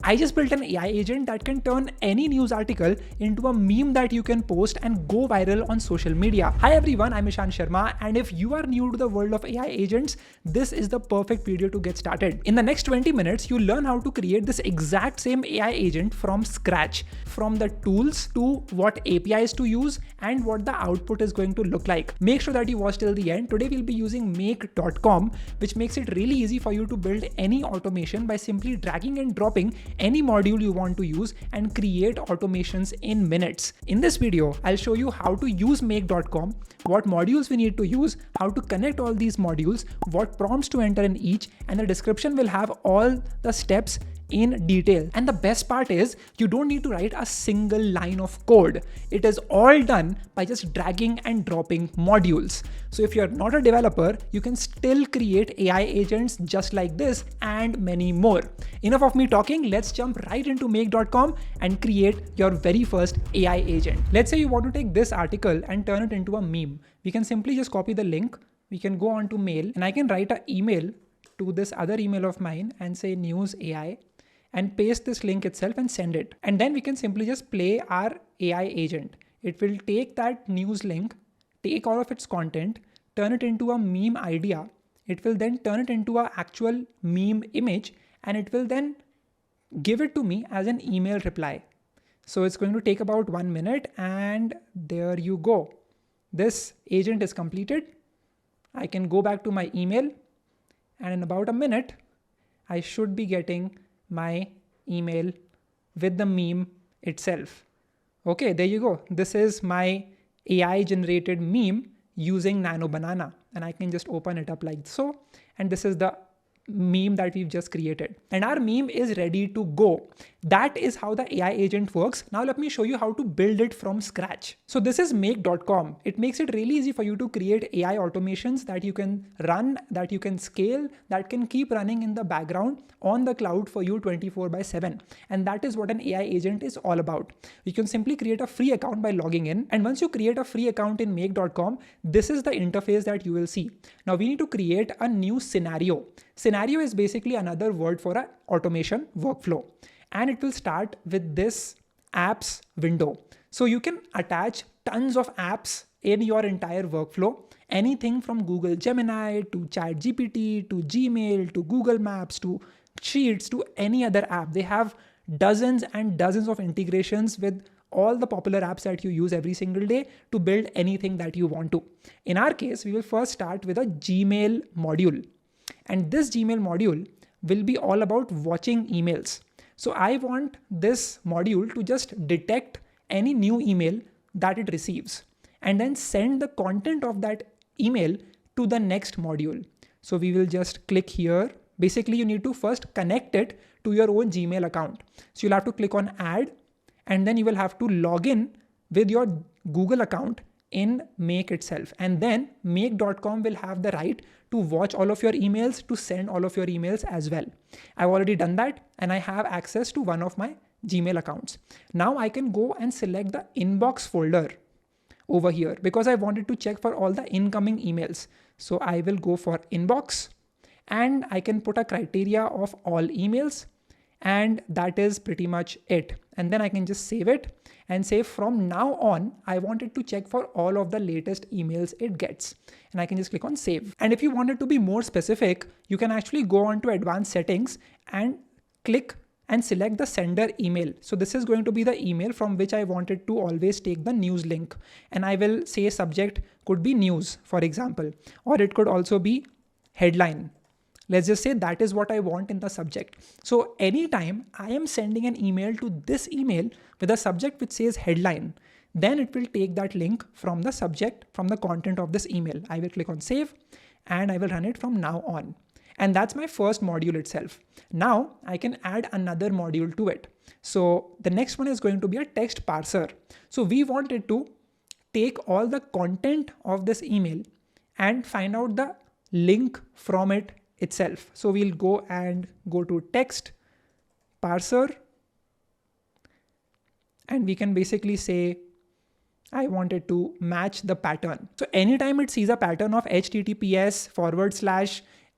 I just built an AI agent that can turn any news article into a meme that you can post and go viral on social media. Hi everyone, I'm Ishan Sharma, and if you are new to the world of AI agents, this is the perfect video to get started. In the next 20 minutes, you'll learn how to create this exact same AI agent from scratch, from the tools to what APIs to use and what the output is going to look like. Make sure that you watch till the end. Today we'll be using make.com, which makes it really easy for you to build any automation by simply dragging and dropping any module you want to use and create automations in minutes. In this video, I'll show you how to use make.com, what modules we need to use, how to connect all these modules, what prompts to enter in each, and the description will have all the steps in detail. And the best part is you don't need to write a single line of code. It is all done by just dragging and dropping modules. So if you're not a developer, you can still create AI agents just like this and many more. Enough of me talking, let's jump right into make.com and create your very first AI agent. Let's say you want to take this article and turn it into a meme. We can simply just copy the link. We can go on to mail and I can write an email to this other email of mine and say news AI and paste this link itself and send it. And then we can simply just play our AI agent. It will take that news link, take all of its content, turn it into a meme idea. It will then turn it into an actual meme image, and it will then give it to me as an email reply. So it's going to take about 1 minute, and there you go. This agent is completed. I can go back to my email, and in about a minute, I should be getting my email with the meme itself. Okay, there you go. This is my AI generated meme using Nano Banana, and I can just open it up like so. And this is the meme that we've just created. And our meme is ready to go. That is how the AI agent works. Now let me show you how to build it from scratch. So this is make.com. It makes it really easy for you to create AI automations that you can run, that you can scale, that can keep running in the background on the cloud for you 24/7. And that is what an AI agent is all about. You can simply create a free account by logging in. And once you create a free account in make.com, this is the interface that you will see. Now we need to create a new scenario. Scenario is basically another word for an automation workflow. And it will start with this apps window. So you can attach tons of apps in your entire workflow. Anything from Google Gemini to chatgpt to Gmail to Google Maps to Sheets to any other app. They have dozens and dozens of integrations with all the popular apps that you use every single day to build anything that you want to. In our case, we will first start with a Gmail module. And this Gmail module will be all about watching emails. So I want this module to just detect any new email that it receives and then send the content of that email to the next module. So we will just click here. Basically, you need to first connect it to your own Gmail account. So you'll have to click on add, and then you will have to log in with your Google account in Make itself. And then make.com will have the right to watch all of your emails, to send all of your emails as well. I've already done that and I have access to one of my Gmail accounts. Now I can go and select the inbox folder over here because I wanted to check for all the incoming emails. So I will go for inbox and I can put a criteria of all emails, and that is pretty much it. And then I can just save it and say from now on, I wanted to check for all of the latest emails it gets. And I can just click on save. And if you wanted to be more specific, you can actually go on to advanced settings and click and select the sender email. So this is going to be the email from which I wanted to always take the news link. And I will say subject could be news, for example, or it could also be headline. Let's just say that is what I want in the subject. So anytime I am sending an email to this email with a subject which says headline, then it will take that link from the subject, from the content of this email. I will click on save and I will run it from now on. And that's my first module itself. Now I can add another module to it. So the next one is going to be a text parser. So we wanted to take all the content of this email and find out the link from it itself. So we'll go to text parser, and we can basically say I wanted to match the pattern. So anytime it sees a pattern of HTTPS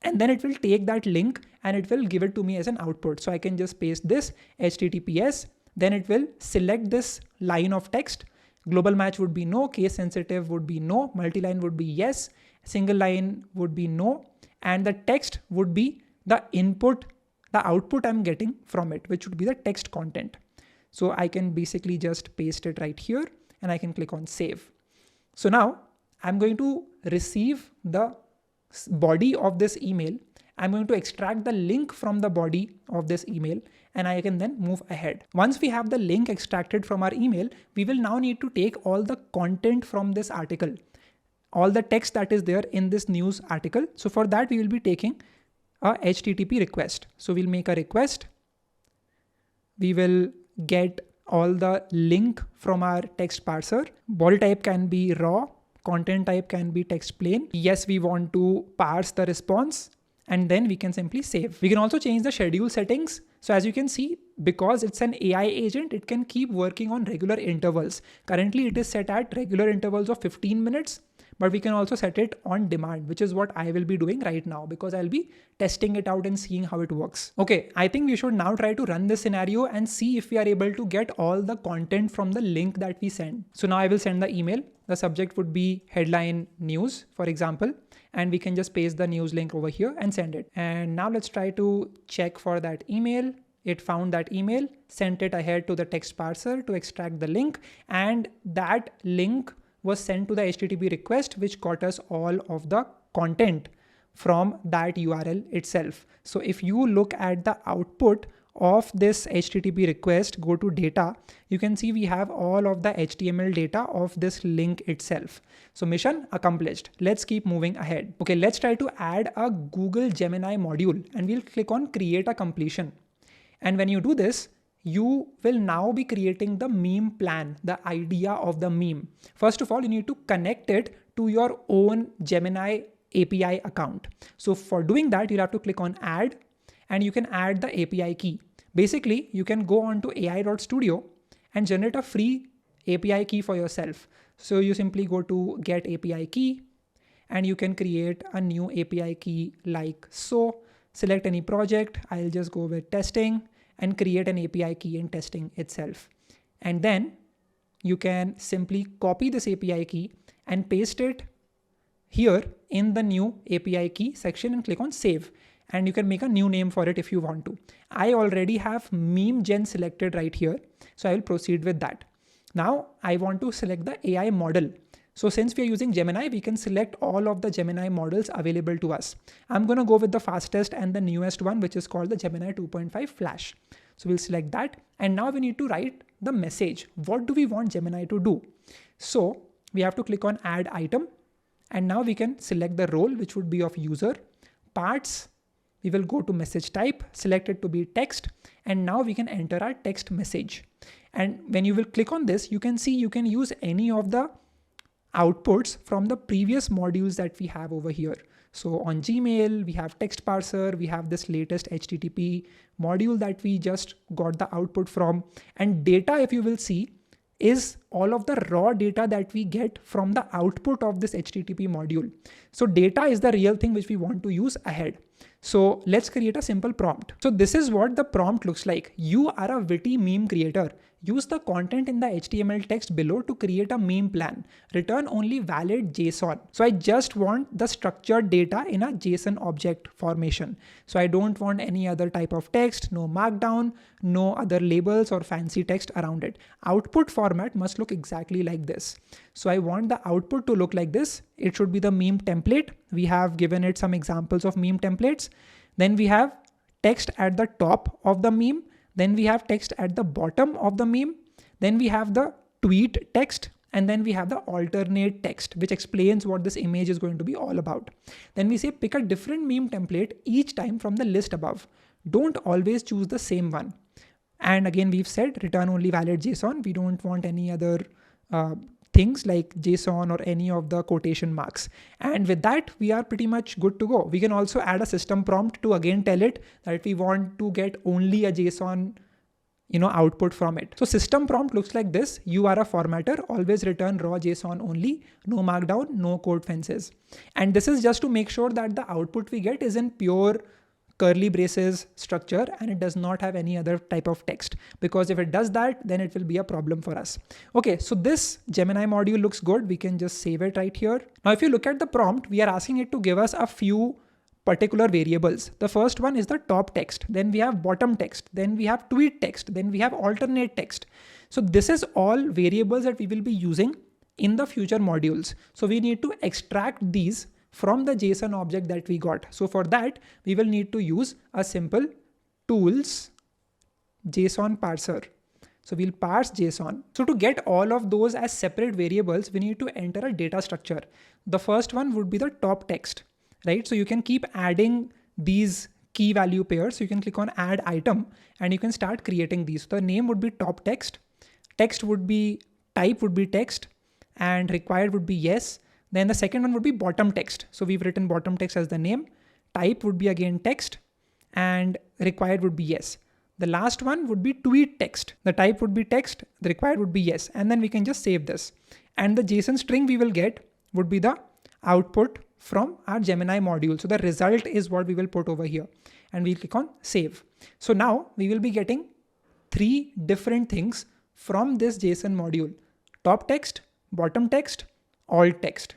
and then it will take that link and it will give it to me as an output. So I can just paste this HTTPS, then it will select this line of text. Global match would be no, case sensitive would be no, multi-line would be yes, single line would be no, and the text would be the input, the output I'm getting from it, which would be the text content. So I can basically just paste it right here and I can click on save. So now I'm going to receive the body of this email. I'm going to extract the link from the body of this email and I can then move ahead. Once we have the link extracted from our email, we will now need to take all the content from this article, all the text that is there in this news article. So for that, we will be taking a HTTP request. So we'll make a request. We will get all the link from our text parser. Body type can be raw. Content type can be text plain. Yes, we want to parse the response and then we can simply save. We can also change the schedule settings. So as you can see, because it's an AI agent, it can keep working on regular intervals. Currently, it is set at regular intervals of 15 minutes, but we can also set it on demand, which is what I will be doing right now because I'll be testing it out and seeing how it works. Okay, I think we should now try to run this scenario and see if we are able to get all the content from the link that we send. So now I will send the email. The subject would be headline news, for example, and we can just paste the news link over here and send it. And now let's try to check for that email. It found that email, sent it ahead to the text parser to extract the link, and that link was sent to the HTTP request, which got us all of the content from that URL itself. So if you look at the output of this HTTP request, go to data, you can see we have all of the HTML data of this link itself. So mission accomplished. Let's keep moving ahead. Okay, let's try to add a Google Gemini module and we'll click on create a completion. And when you do this, you will now be creating the meme plan, the idea of the meme. First of all, you need to connect it to your own Gemini API account. So for doing that, you'll have to click on add and you can add the API key. Basically, you can go on to AI.studio and generate a free API key for yourself. So you simply go to get API key and you can create a new API key like so. Select any project. I'll just go with testing and create an API key in testing itself. And then you can simply copy this API key and paste it here in the new API key section and click on save. And you can make a new name for it if you want to. I already have meme gen selected right here. So I will proceed with that. Now I want to select the AI model. So since we are using Gemini, we can select all of the Gemini models available to us. I'm going to go with the fastest and the newest one, which is called the Gemini 2.5 Flash. So we'll select that. And now we need to write the message. What do we want Gemini to do? So we have to click on add item. And now we can select the role, which would be of user. Parts, we will go to message type, select it to be text. And now we can enter our text message. And when you will click on this, you can see you can use any of the outputs from the previous modules that we have over here. So on Gmail, we have text parser, we have this latest HTTP module that we just got the output from. And data, if you will see, is all of the raw data that we get from the output of this HTTP module. So data is the real thing which we want to use ahead. So let's create a simple prompt. So this is what the prompt looks like. You are a witty meme creator. Use the content in the HTML text below to create a meme plan. Return only valid JSON. So I just want the structured data in a JSON object formation. So I don't want any other type of text, no markdown, no other labels or fancy text around it. Output format must look exactly like this. So I want the output to look like this. It should be the meme template. We have given it some examples of meme templates. Then we have text at the top of the meme. Then we have text at the bottom of the meme. Then we have the tweet text. And then we have the alternate text, which explains what this image is going to be all about. Then we say pick a different meme template each time from the list above. Don't always choose the same one. And again, we've said return only valid JSON. We don't want any other things like JSON or any of the quotation marks. And with that, we are pretty much good to go. We can also add a system prompt to again tell it that we want to get only a JSON output from it. So system prompt looks like this. You are a formatter, always return raw JSON only, no markdown, no code fences. And this is just to make sure that the output we get is in pure curly braces structure and it does not have any other type of text, because if it does that, then it will be a problem for us. Okay, so this Gemini module looks good. We can just save it right here. Now, if you look at the prompt, we are asking it to give us a few particular variables. The first one is the top text, then we have bottom text, then we have tweet text, then we have alternate text. So this is all variables that we will be using in the future modules. So we need to extract these from the JSON object that we got. So for that, we will need to use a simple tools JSON parser. So we'll parse JSON. So to get all of those as separate variables, we need to enter a data structure. The first one would be the top text, right? So you can keep adding these key value pairs. So you can click on add item and you can start creating these. So the name would be top text. Text would be, type would be text, and required would be yes. Then the second one would be bottom text. So we've written bottom text as the name. Type would be again text, and required would be yes. The last one would be tweet text. The type would be text, the required would be yes. And then we can just save this. And the JSON string we will get would be the output from our Gemini module. So the result is what we will put over here, and we'll click on save. So now we will be getting 3 different things from this JSON module: top text, bottom text, alt text,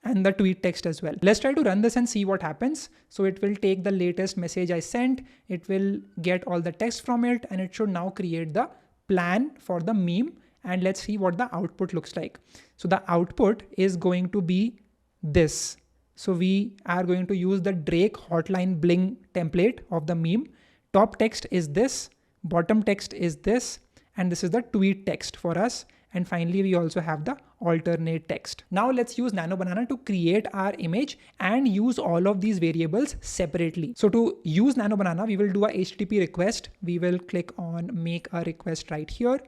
and the tweet text as well. Let's try to run this and see what happens. So it will take the latest message I sent, it will get all the text from it, and it should now create the plan for the meme. And let's see what the output looks like. So the output is going to be this. So we are going to use the Drake hotline bling template of the meme. Top text is this, bottom text is this, and this is the tweet text for us. And finally, we also have the alternate text. Now let's use Nano Banana to create our image and use all of these variables separately. So to use Nano Banana, we will do a HTTP request. We will click on make a request right here.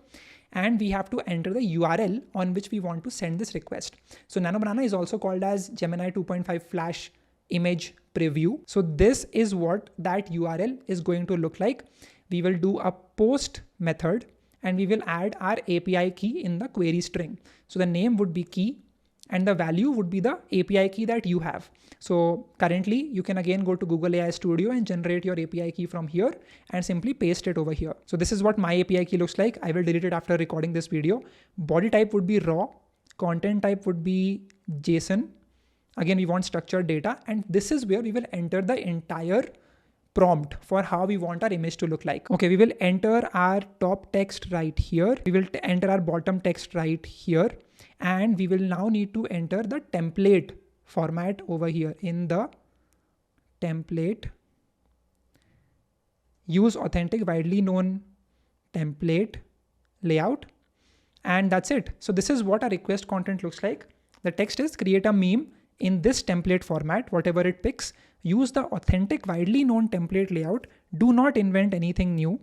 And we have to enter the URL on which we want to send this request. So Nano Banana is also called as Gemini 2.5 Flash Image Preview. So this is what that URL is going to look like. We will do a post method, and we will add our API key in the query string. So the name would be key, and the value would be the API key that you have. So currently you can again go to Google AI Studio and generate your API key from here and simply paste it over here. So this is what my API key looks like. I will delete it after recording this video. Body type would be raw. Content type would be JSON. Again, we want structured data, and this is where we will enter the entire prompt for how we want our image to look like. Okay, we will enter our top text right here. We will enter our bottom text right here. And we will now need to enter the template format over here in the template. Use authentic widely known template layout. And that's it. So this is what our request content looks like. The text is create a meme in this template format, whatever it picks. Use the authentic widely known template layout. Do not invent anything new.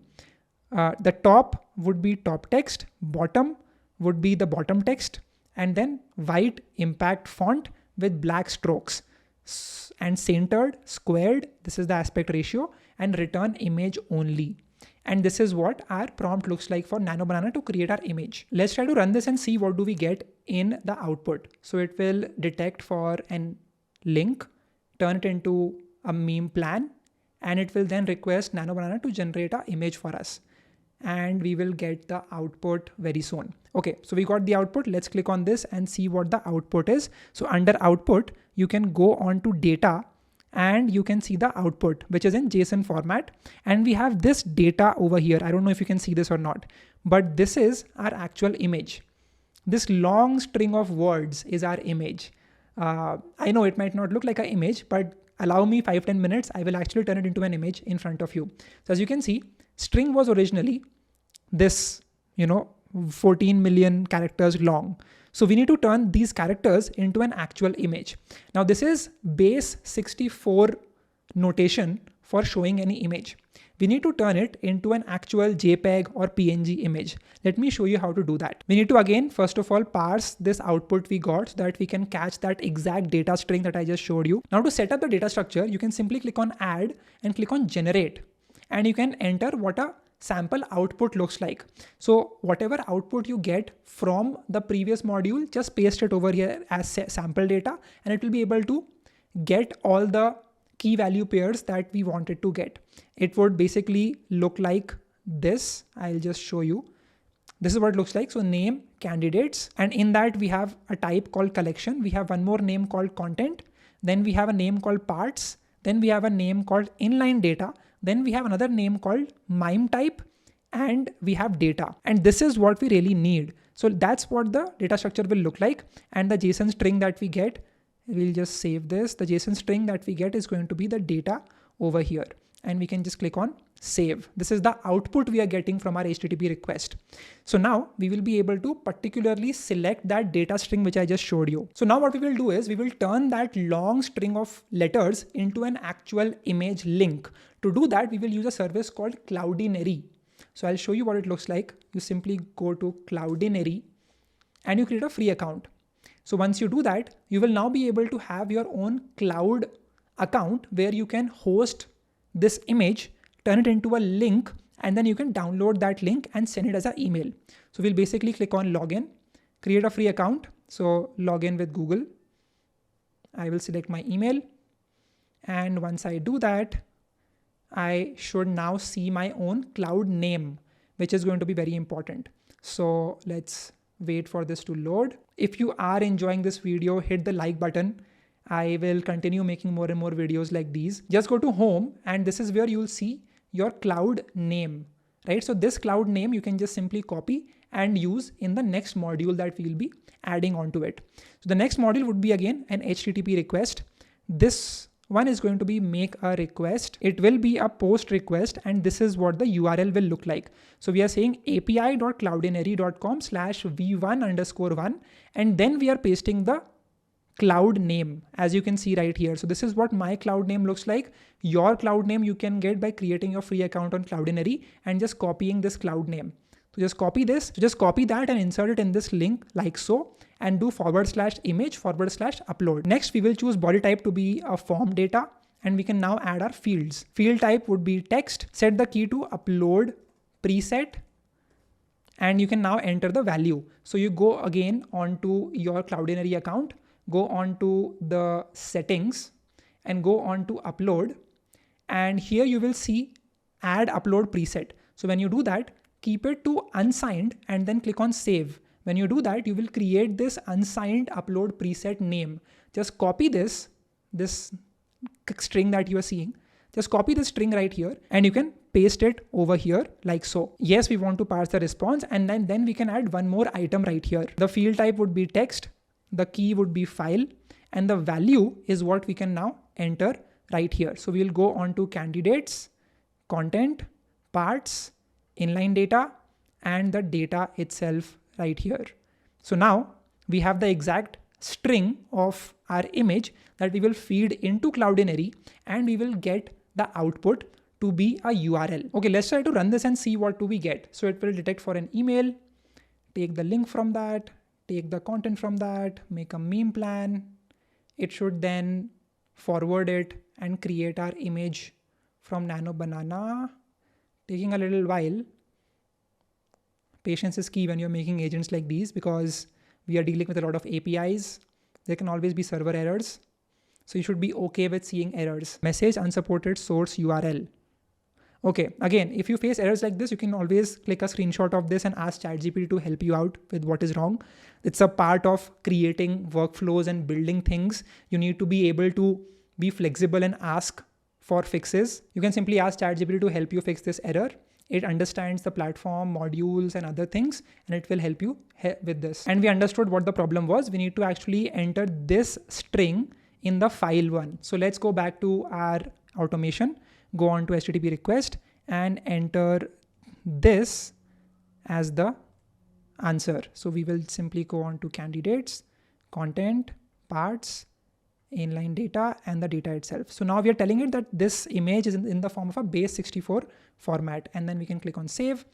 The top would be top text, bottom would be the bottom text, and then white impact font with black strokes, and centered, squared. This is the aspect ratio, and return image only. And this is what our prompt looks like for Nano Banana to create our image. Let's try to run this and see what do we get in the output. So it will detect for an link, turn it into a meme plan, and it will then request Nano Banana to generate an image for us. And we will get the output very soon. Okay, so we got the output. Let's click on this and see what the output is. So under output, you can go on to data and you can see the output, which is in JSON format. And we have this data over here. I don't know if you can see this or not, but this is our actual image. This long string of words is our image. I know it might not look like an image, but allow me 5-10 minutes. I will actually turn it into an image in front of you. So as you can see, string was originally this, 14 million characters long. So we need to turn these characters into an actual image. Now this is base 64 notation for showing any image. We need to turn it into an actual JPEG or PNG image. Let me show you how to do that. We need to again, first of all, parse this output we got so that we can catch that exact data string that I just showed you. Now to set up the data structure, you can simply click on add and click on generate. And you can enter what a sample output looks like. So whatever output you get from the previous module, just paste it over here as sample data, and it will be able to get all the key value pairs that we wanted to get. It would basically look like this. I'll just show you. This is what it looks like. So name, candidates, and in that we have a type called collection. We have one more name called content. Then we have a name called parts. Then we have a name called inline data. Then we have another name called MIME type, and we have data. And this is what we really need. So that's what the data structure will look like. And the JSON string that we get, we'll just save this. The JSON string that we get is going to be the data over here. And we can just click on save. This is the output we are getting from our HTTP request. So now we will be able to particularly select that data string which I just showed you. So now what we will do is we will turn that long string of letters into an actual image link. To do that, we will use a service called Cloudinary. So I'll show you what it looks like. You simply go to Cloudinary and you create a free account. So once you do that, you will now be able to have your own cloud account where you can host this image, turn it into a link, and then you can download that link and send it as an email. So we'll basically click on login, create a free account. So login with Google. I will select my email. And once I do that, I should now see my own cloud name, which is going to be very important. So let's wait for this to load. If you are enjoying this video, hit the like button. I will continue making more and more videos like these. Just go to home, and this is where you'll see your cloud name, right? So this cloud name you can just simply copy and use in the next module that we'll be adding onto it. So the next module would be again an HTTP request. This one is going to be make a request. It will be a post request, and this is what the URL will look like. So we are saying api.cloudinary.com/v1_1, and then we are pasting the cloud name, as you can see right here. So this is what my cloud name looks like. Your cloud name you can get by creating your free account on Cloudinary and just copying this cloud name. So just copy this, just copy that and insert it in this link like so, and do /image/upload. Next, we will choose body type to be a form data, and we can now add our fields. Field type would be text. Set the key to upload preset, and you can now enter the value. So you go again onto your Cloudinary account, go on to the settings and go on to upload. And here you will see add upload preset. So when you do that, keep it to unsigned and then click on save. When you do that, you will create this unsigned upload preset name. Just copy this string that you are seeing. Just copy the string right here and you can paste it over here like so. Yes, we want to parse the response, and then we can add one more item right here. The field type would be text. The key would be file, and the value is what we can now enter right here. So we'll go on to candidates, content, parts, inline data, and the data itself right here. So now we have the exact string of our image that we will feed into Cloudinary, and we will get the output to be a URL. Okay, let's try to run this and see what do we get. So it will detect for an email, take the link from that, take the content from that, make a meme plan. It should then forward it and create our image from Nano Banana, taking a little while. Patience is key when you're making agents like these, because we are dealing with a lot of APIs. There can always be server errors. So you should be okay with seeing errors. Message unsupported source URL. Okay, again, if you face errors like this, you can always click a screenshot of this and ask ChatGPT to help you out with what is wrong. It's a part of creating workflows and building things. You need to be able to be flexible and ask for fixes. You can simply ask ChatGPT to help you fix this error. It understands the platform, modules, and other things, and it will help you with this. And we understood what the problem was. We need to actually enter this string in the file one. So let's go back to our automation. Go on to HTTP request and enter this as the answer. So we will simply go on to candidates, content, parts, inline data, and the data itself. So now we are telling it that this image is in the form of a base64 format, and then we can click on save.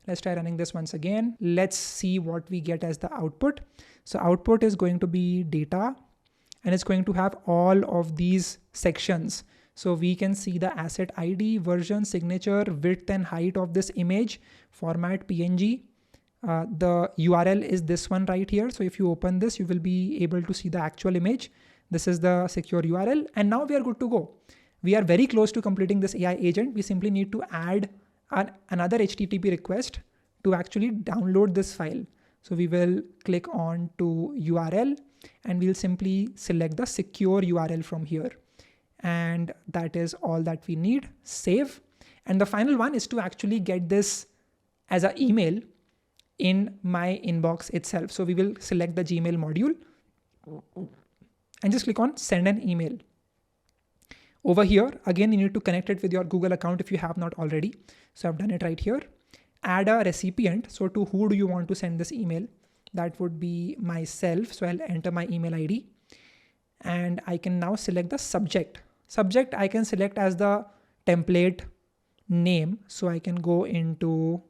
Let's try running this once again. Let's see what we get as the output. So output is going to be data, and it's going to have all of these sections. So we can see the asset ID, version, signature, width and height of this image, format PNG. The URL is this one right here. So if you open this, you will be able to see the actual image. This is the secure URL. And now we are good to go. We are very close to completing this AI agent. We simply need to add another HTTP request to actually download this file. So we will click on to URL and we'll simply select the secure URL from here. And that is all that we need. Save. And the final one is to actually get this as an email in my inbox itself. So we will select the Gmail module and just click on send an email. Over here, again, you need to connect it with your Google account if you have not already. So I've done it right here. Add a recipient. So to who do you want to send this email? That would be myself. So I'll enter my email ID and I can now select the subject. Subject I can select as the template name. So I can go into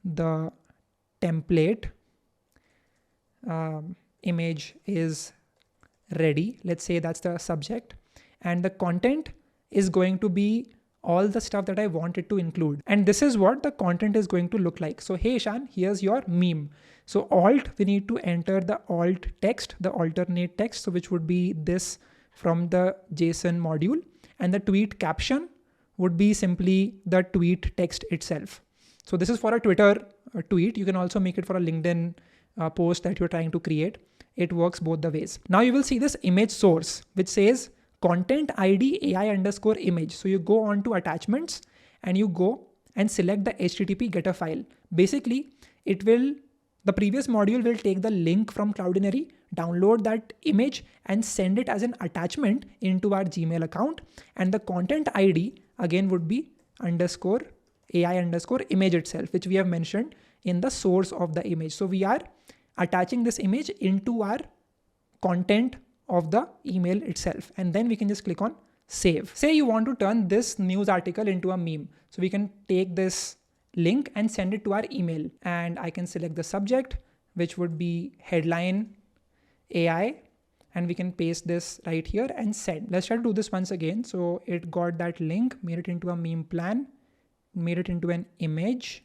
the template. Image is ready. Let's say that's the subject. And the content is going to be all the stuff that I want it to include. And this is what the content is going to look like. So, hey, Ishan, here's your meme. So alt, we need to enter the alt text, the alternate text, so which would be this from the JSON module. And the tweet caption would be simply the tweet text itself. So this is for a Twitter tweet. You can also make it for a LinkedIn post that you're trying to create. It works both the ways. Now you will see this image source, which says content ID AI_image. So you go on to attachments and you go and select the HTTP getter file. Basically, the previous module will take the link from Cloudinary, download that image and send it as an attachment into our Gmail account. And the content ID again would be AI_image itself, which we have mentioned in the source of the image. So we are attaching this image into our content of the email itself. And then we can just click on save. Say you want to turn this news article into a meme. So we can take this link and send it to our email. And I can select the subject, which would be headline AI. And we can paste this right here and send. Let's try to do this once again. So it got that link, made it into a meme plan, made it into an image,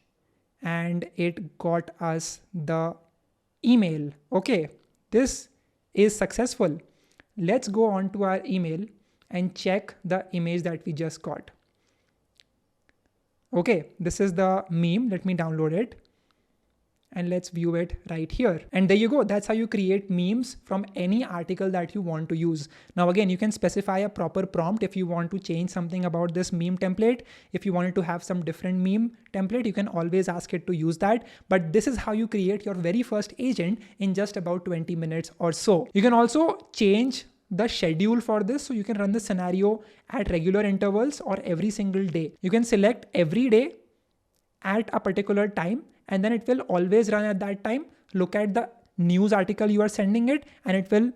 and it got us the email. Okay, this is successful. Let's go on to our email and check the image that we just got. Okay, this is the meme. Let me download it and let's view it right here. And there you go. That's how you create memes from any article that you want to use. Now, again, you can specify a proper prompt if you want to change something about this meme template. If you wanted to have some different meme template, you can always ask it to use that. But this is how you create your very first agent in just about 20 minutes or so. You can also change the schedule for this. So you can run the scenario at regular intervals or every single day. You can select every day at a particular time, and then it will always run at that time. Look at the news article you are sending it, and it will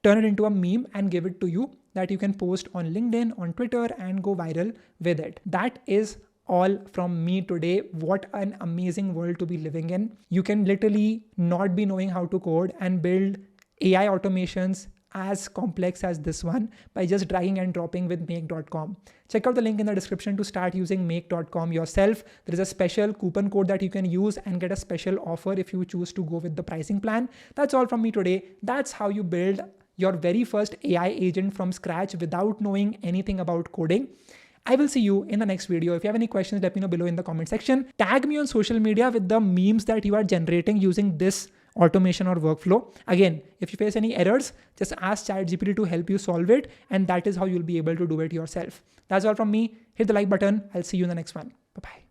turn it into a meme and give it to you that you can post on LinkedIn, on Twitter, and go viral with it. That is all from me today. What an amazing world to be living in. You can literally not be knowing how to code and build AI automations as complex as this one by just dragging and dropping with make.com. Check out the link in the description to start using make.com yourself. There is a special coupon code that you can use and get a special offer if you choose to go with the pricing plan. That's all from me today. That's how you build your very first AI agent from scratch without knowing anything about coding. I will see you in the next video. If you have any questions, let me know below in the comment section. Tag me on social media with the memes that you are generating using this automation or workflow. Again, if you face any errors, just ask ChatGPT to help you solve it. And that is how you'll be able to do it yourself. That's all from me. Hit the like button. I'll see you in the next one. Bye-bye.